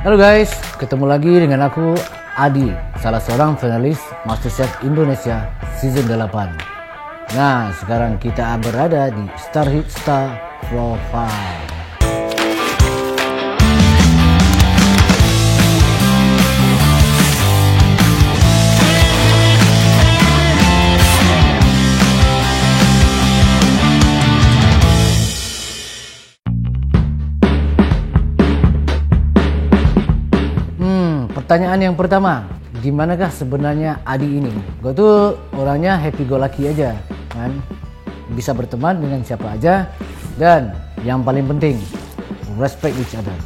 Halo guys, ketemu lagi dengan aku Adi, salah seorang finalis MasterChef Indonesia Season 8. Nah, sekarang kita berada di Star Hit Star Profile. Pertanyaan yang pertama, gimanakah sebenarnya Adi ini? Gue tuh orangnya happy go lucky aja, kan? Bisa berteman dengan siapa aja, dan yang paling penting, respect each other.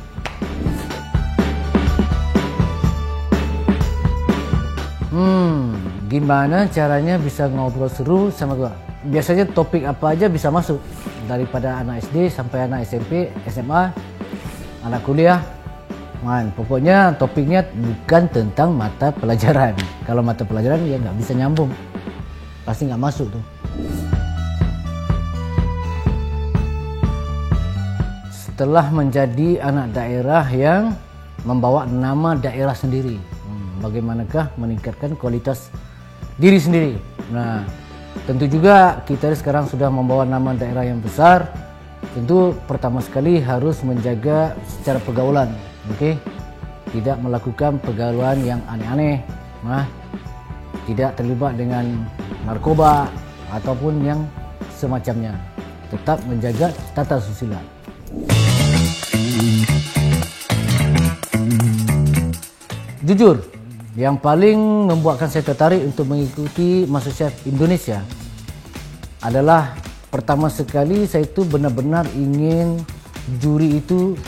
Gimana caranya bisa ngobrol seru sama gue? Biasanya topik apa aja bisa masuk, daripada anak SD sampai anak SMP, SMA, anak kuliah. Pokoknya topiknya bukan tentang mata pelajaran. Kalau mata pelajaran ya nggak bisa nyambung, pasti nggak masuk tuh. Setelah menjadi anak daerah yang membawa nama daerah sendiri, bagaimanakah meningkatkan kualitas diri sendiri? Nah, tentu juga kita sekarang sudah membawa nama daerah yang besar. Tentu pertama sekali harus menjaga secara pergaulan. Oke, tidak melakukan pergaulan yang aneh-aneh, tidak terlibat dengan narkoba ataupun yang semacamnya. Tetap menjaga tata susila. Jujur, yang paling membuatkan saya tertarik untuk mengikuti MasterChef Indonesia adalah pertama sekali saya itu benar-benar ingin juri itu,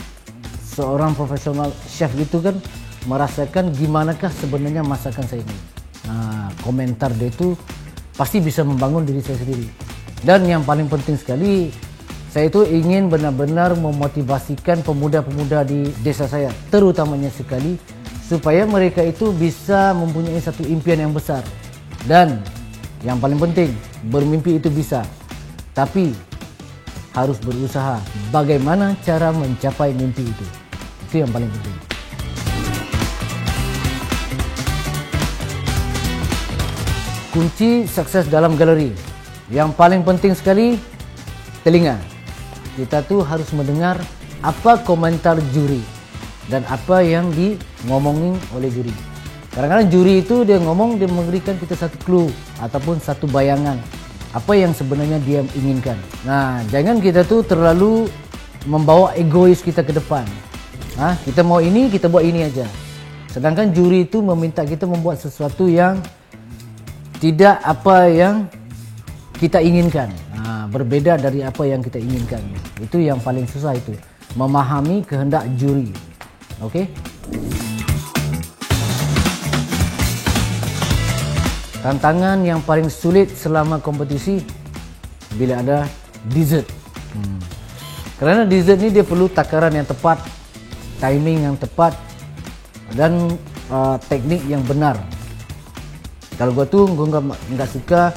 seorang profesional chef itu kan merasakan gimanakah sebenarnya masakan saya ini. Nah, komentar dia itu pasti bisa membangun diri saya sendiri. Dan yang paling penting sekali, saya itu ingin benar-benar memotivasikan pemuda-pemuda di desa saya, terutamanya sekali, supaya mereka itu bisa mempunyai satu impian yang besar. Dan yang paling penting, bermimpi itu bisa, tapi harus berusaha bagaimana cara mencapai mimpi itu. Itu yang paling penting. Kunci sukses dalam galeri, yang paling penting sekali, telinga. Kita tuh harus mendengar apa komentar juri dan apa yang ngomongin oleh juri. Kadang-kadang juri itu dia ngomong, dia memberikan kita satu clue ataupun satu bayangan apa yang sebenarnya dia inginkan. Nah, jangan kita tuh terlalu membawa egois kita ke depan. Kita mau ini, kita buat ini aja. Sedangkan juri itu meminta kita membuat sesuatu yang tidak apa yang kita inginkan. Berbeda dari apa yang kita inginkan. Itu yang paling susah itu. Memahami kehendak juri. Oke? Tantangan yang paling sulit selama kompetisi bila ada dessert. Karena dessert ini dia perlu takaran yang tepat, timing yang tepat, dan teknik yang benar. Kalau gue nggak suka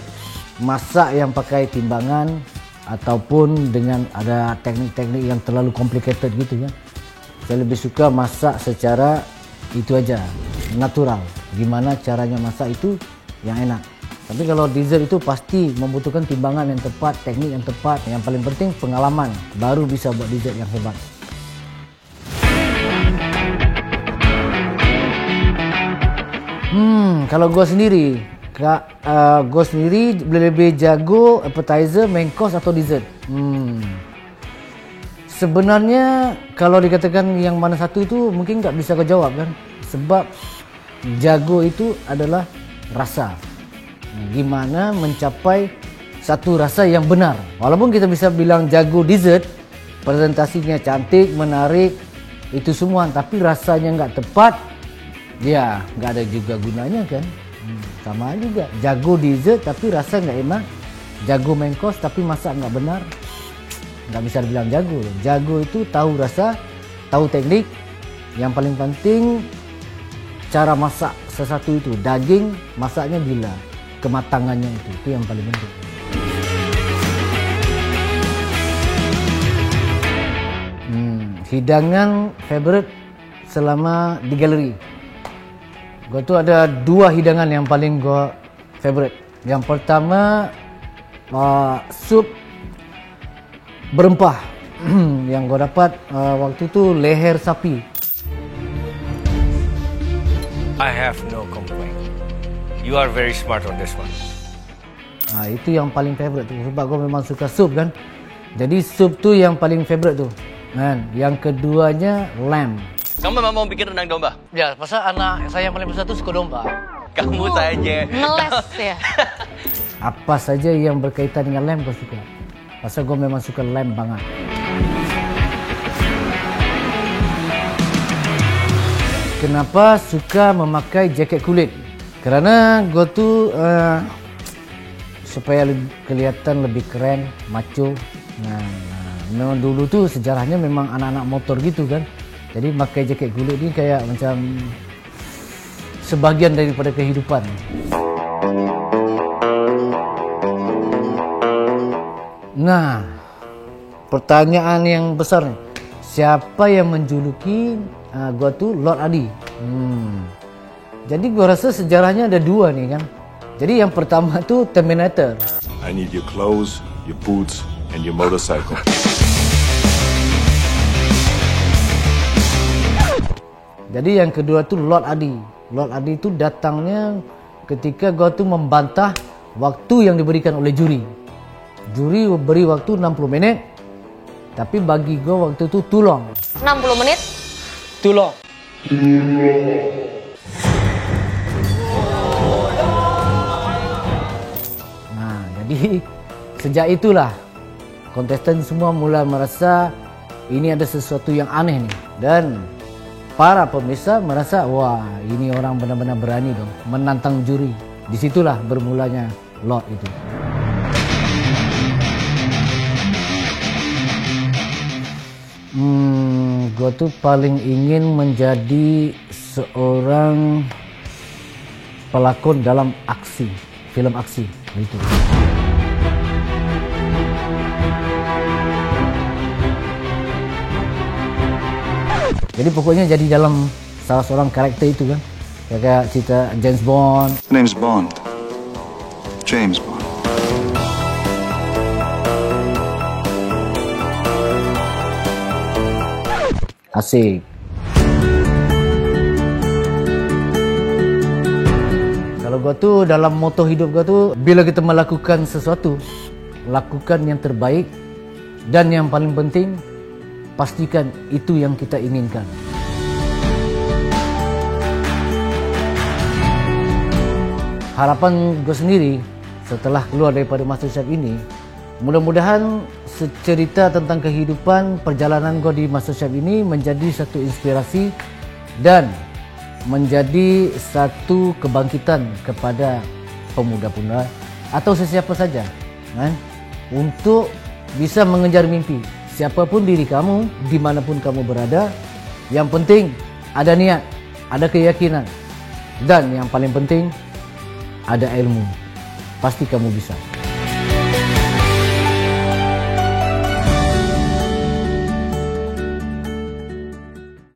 masak yang pakai timbangan ataupun dengan ada teknik-teknik yang terlalu complicated gitu ya. Saya lebih suka masak secara itu aja, natural. Gimana caranya masak itu yang enak. Tapi kalau dessert itu pasti membutuhkan timbangan yang tepat, teknik yang tepat. Yang paling penting pengalaman, baru bisa buat dessert yang hebat. Kalau gue sendiri lebih jago appetizer, main course atau dessert. Sebenarnya kalau dikatakan yang mana satu itu mungkin nggak bisa kau jawab kan, sebab jago itu adalah rasa. Gimana mencapai satu rasa yang benar. Walaupun kita bisa bilang jago dessert, presentasinya cantik, menarik, itu semua, tapi rasanya nggak tepat, ya nggak ada juga gunanya kan. Sama juga, jago dessert tapi rasa nggak enak, jago main course tapi masak nggak benar, nggak bisa dibilang jago. Jago itu tahu rasa, tahu teknik, yang paling penting cara masak sesuatu itu. Daging masaknya gila, kematangannya itu yang paling penting. Hidangan favorite selama di galeri. Gua tuh ada 2 hidangan yang paling gua favorite. Yang pertama sup berempah yang gua dapat waktu itu leher sapi. I have no complaint. You are very smart on this one. Itu yang paling favorite tu sebab gua memang suka sup kan. Jadi sup tu yang paling favorite tu. Kan. Yang keduanya lamb. Kamu memang mau bikin rendang domba? Ya, pasal anak saya yang paling besar tu suka domba. Kamu saja. Ngeles ya. Apa saja yang berkaitan dengan lamb gua suka. Pasal gua memang suka lamb banget. Kenapa suka memakai jaket kulit? Kerana gua tu supaya kelihatan lebih keren, macho. Memang dulu tu sejarahnya memang anak-anak motor gitu kan. Jadi pakai jaket kulit ni kayak macam sebahagian daripada kehidupan. Nah, pertanyaan yang besar ni, siapa yang menjuluki gua tu Lord Adi? Jadi gua rasa sejarahnya ada 2 ni kan. Jadi yang pertama tu Terminator. I need your clothes, your boots, and your motorcycle. Jadi yang kedua tu Lord Adi. Lord Adi tu datangnya ketika gua tu membantah waktu yang diberikan oleh juri. Juri beri waktu 60 minit. Tapi bagi gua waktu tu too long. 60 menit? Too long. Jadi sejak itulah kontestan semua mula merasa ini ada sesuatu yang aneh nih. Dan para pemirsa merasa, wah ini orang benar-benar berani dong menantang juri. Disitulah bermulanya Lord itu. Gue tuh paling ingin menjadi seorang pelakon dalam aksi, film aksi gitu. Jadi pokoknya jadi dalam salah seorang karakter itu kan. Kayak cerita James Bond. The name's Bond. James Bond. Asik. Kalau gua tuh dalam moto hidup gua tuh, bila kita melakukan sesuatu, lakukan yang terbaik. Dan yang paling penting, pastikan itu yang kita inginkan. Harapan gue sendiri setelah keluar daripada MasterChef ini, mudah-mudahan cerita tentang kehidupan perjalanan gue di MasterChef ini menjadi satu inspirasi dan menjadi satu kebangkitan kepada pemuda-pemuda atau sesiapa saja kan, untuk bisa mengejar mimpi. Siapapun diri kamu, dimanapun kamu berada, yang penting ada niat, ada keyakinan, dan yang paling penting ada ilmu. Pasti kamu bisa.